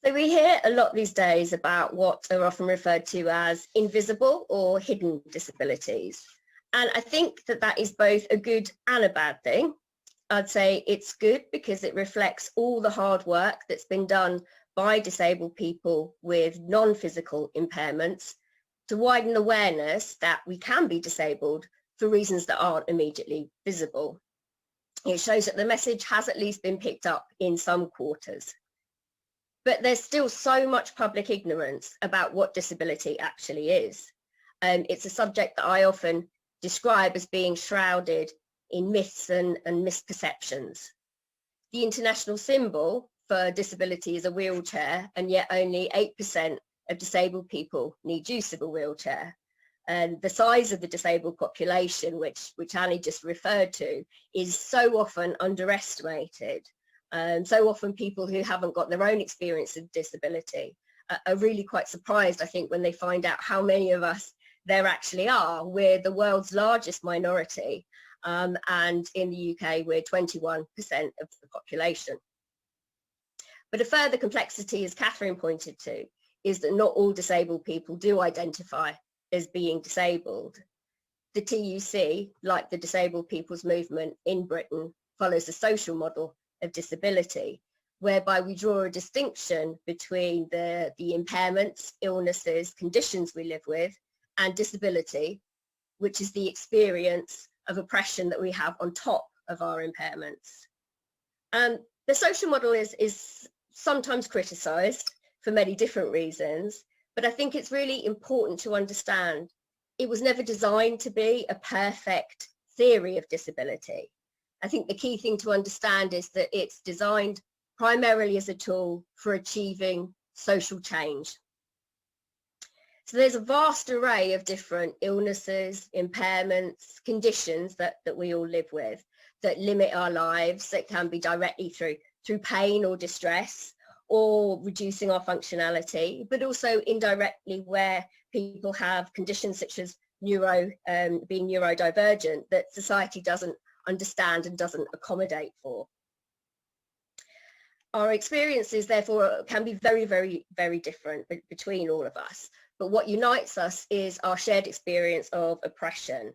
So we hear a lot these days about what are often referred to as invisible or hidden disabilities. And I think that that is both a good and a bad thing. I'd say it's good because it reflects all the hard work that's been done by disabled people with non-physical impairments to widen awareness that we can be disabled for reasons that aren't immediately visible. It shows that the message has at least been picked up in some quarters. But there's still so much public ignorance about what disability actually is. It's a subject that I often describe as being shrouded in myths and misperceptions. The international symbol for disability is a wheelchair, and yet only 8% of disabled people need use of a wheelchair. And the size of the disabled population, which Annie just referred to, is so often underestimated. So often people who haven't got their own experience of disability are really quite surprised, I think, when they find out how many of us there actually are. We're the world's largest minority, and in the UK we're 21% of the population. But a further complexity, as Catherine pointed to, is that not all disabled people do identify as being disabled. The TUC, like the disabled people's movement in Britain, follows a social model of disability, whereby we draw a distinction between the impairments, illnesses, conditions we live with, and disability, which is the experience of oppression that we have on top of our impairments. The social model is sometimes criticised for many different reasons, but I think it's really important to understand it was never designed to be a perfect theory of disability. I think the key thing to understand is that it's designed primarily as a tool for achieving social change. So there's a vast array of different illnesses, impairments, conditions that we all live with that limit our lives. It can be directly through pain or distress or reducing our functionality, but also indirectly where people have conditions such as being neurodivergent that society doesn't understand and doesn't accommodate for. Our experiences, therefore, can be very, very, very different between all of us. But what unites us is our shared experience of oppression.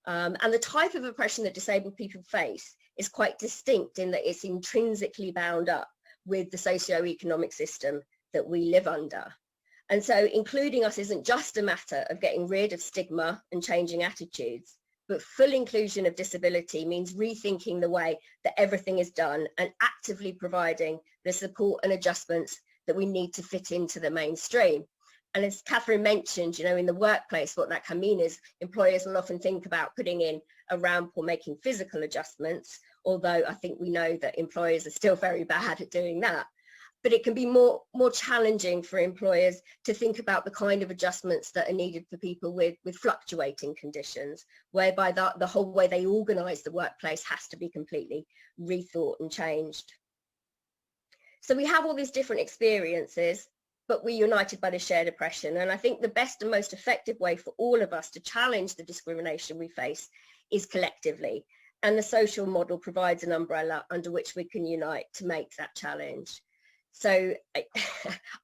And the type of oppression that disabled people face is quite distinct in that it's intrinsically bound up with the socio-economic system that we live under. And so including us isn't just a matter of getting rid of stigma and changing attitudes, but full inclusion of disability means rethinking the way that everything is done and actively providing the support and adjustments that we need to fit into the mainstream. And as Catherine mentioned, in the workplace, what that can mean is employers will often think about putting in a ramp or making physical adjustments, although I think we know that employers are still very bad at doing that. But it can be more challenging for employers to think about the kind of adjustments that are needed for people with fluctuating conditions, whereby the whole way they organise the workplace has to be completely rethought and changed. So we have all these different experiences, but we're united by the shared oppression. And I think the best and most effective way for all of us to challenge the discrimination we face is collectively. And the social model provides an umbrella under which we can unite to make that challenge. So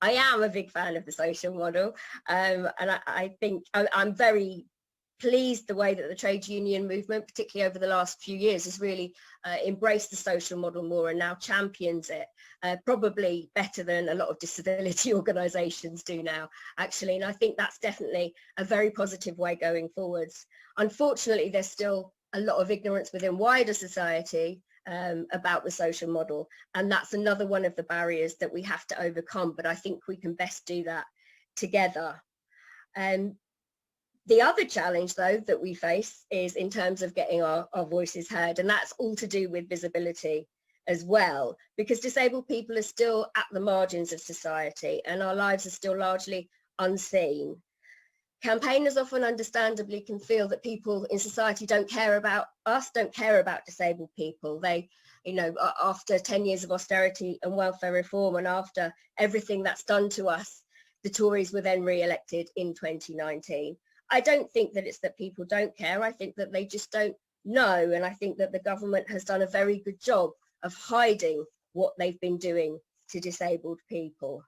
I am a big fan of the social model, and I think I'm very pleased the way that the trade union movement, particularly over the last few years, has really embraced the social model more and now champions it, probably better than a lot of disability organisations do now, actually. And I think that's definitely a very positive way going forwards. Unfortunately, there's still a lot of ignorance within wider society about the social model, and that's another one of the barriers that we have to overcome, but I think we can best do that together. The other challenge, though, that we face is in terms of getting our voices heard, and that's all to do with visibility as well, because disabled people are still at the margins of society and our lives are still largely unseen. Campaigners often understandably can feel that people in society don't care about us, don't care about disabled people. They, after 10 years of austerity and welfare reform and after everything that's done to us, the Tories were then re-elected in 2019. I don't think that it's that people don't care. I think that they just don't know. And I think that the government has done a very good job of hiding what they've been doing to disabled people.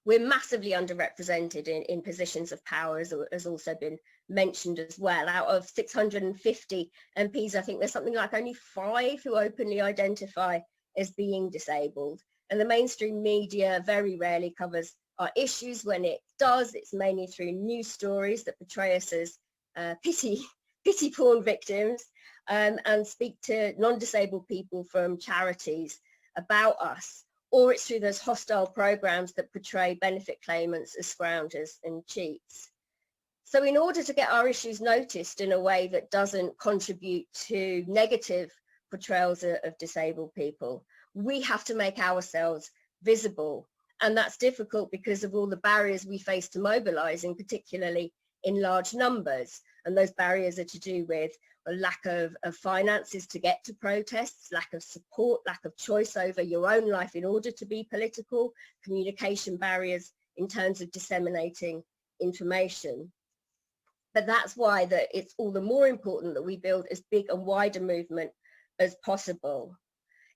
we're massively underrepresented in positions of power, as has also been mentioned as well. Out of 650 MPs, I think there's something like only 5 who openly identify as being disabled. And the mainstream media very rarely covers our issues. When it does, it's mainly through news stories that portray us as pity porn victims, and speak to non-disabled people from charities about us, or it's through those hostile programs that portray benefit claimants as scroungers and cheats. So in order to get our issues noticed in a way that doesn't contribute to negative portrayals of disabled people, we have to make ourselves visible. And that's difficult because of all the barriers we face to mobilising, particularly in large numbers. And those barriers are to do with a lack of finances to get to protests, lack of support, lack of choice over your own life in order to be political, communication barriers in terms of disseminating information. But that's why it's all the more important that we build as big and wide a movement as possible.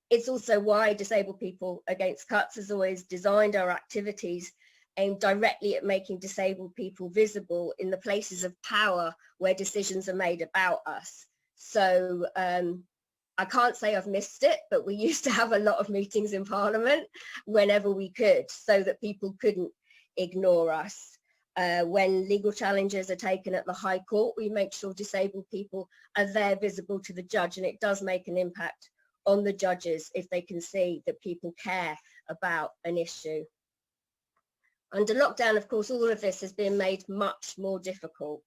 It's also why Disabled People Against Cuts has always designed our activities aimed directly at making disabled people visible in the places of power where decisions are made about us. So I can't say I've missed it, but we used to have a lot of meetings in Parliament whenever we could, so that people couldn't ignore us. When legal challenges are taken at the High Court, we make sure disabled people are there visible to the judge, and it does make an impact on the judges if they can see that people care about an issue. Under lockdown, of course, all of this has been made much more difficult.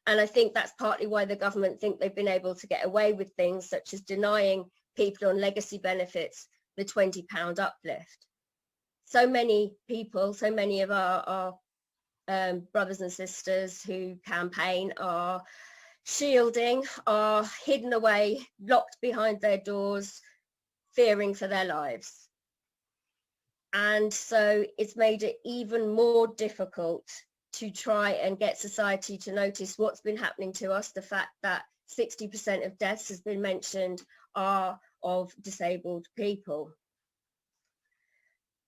And I think that's partly why the government think they've been able to get away with things such as denying people on legacy benefits the £20 uplift. So many people, so many of our brothers and sisters who campaign are shielding, are hidden away, locked behind their doors, fearing for their lives. And so it's made it even more difficult to try and get society to notice what's been happening to us. The fact that 60% of deaths, has been mentioned, are of disabled people.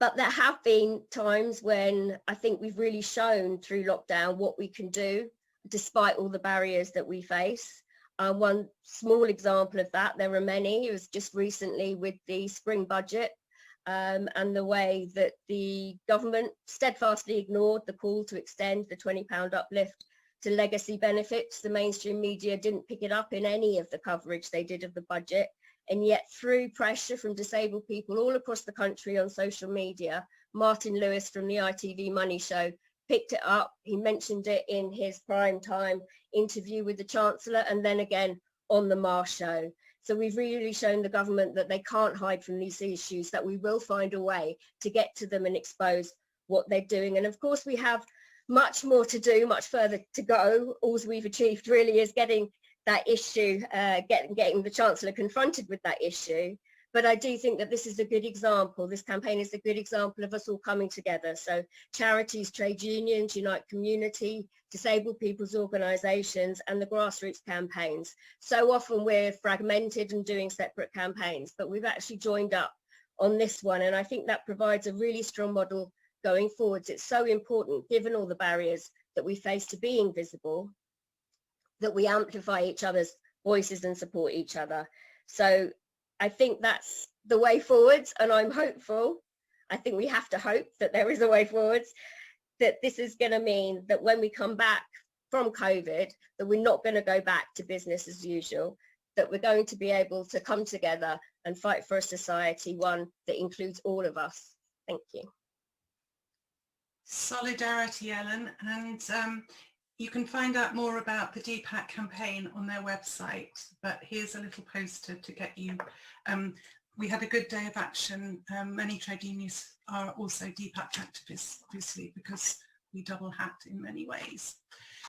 But there have been times when I think we've really shown through lockdown what we can do despite all the barriers that we face. One small example of that, there are many, it was just recently with the spring budget, and the way that the government steadfastly ignored the call to extend the £20 uplift to legacy benefits. The mainstream media didn't pick it up in any of the coverage they did of the budget. And yet through pressure from disabled people all across the country on social media, Martin Lewis from the ITV Money Show picked it up. He mentioned it in his prime time interview with the Chancellor, and then again on the Marr Show. So we've really shown the government that they can't hide from these issues, that we will find a way to get to them and expose what they're doing. And of course we have much more to do, much further to go. All we've achieved really is getting that issue, getting the Chancellor confronted with that issue. But I do think that this is a good example. This campaign is a good example of us all coming together. So charities, trade unions, Unite Community, disabled people's organisations, and the grassroots campaigns. So often we're fragmented and doing separate campaigns, but we've actually joined up on this one. And I think that provides a really strong model going forwards. It's so important, given all the barriers that we face to being visible, that we amplify each other's voices and support each other. So I think that's the way forwards, and I'm hopeful. I think we have to hope that there is a way forwards, that this is going to mean that when we come back from COVID, that we're not going to go back to business as usual, that we're going to be able to come together and fight for a society, one that includes all of us. Thank you. Solidarity, Ellen, and you can find out more about the DPAC campaign on their website, but here's a little poster to get you. We had a good day of action. Many trade unions are also DPAC activists, obviously, because we double hat in many ways.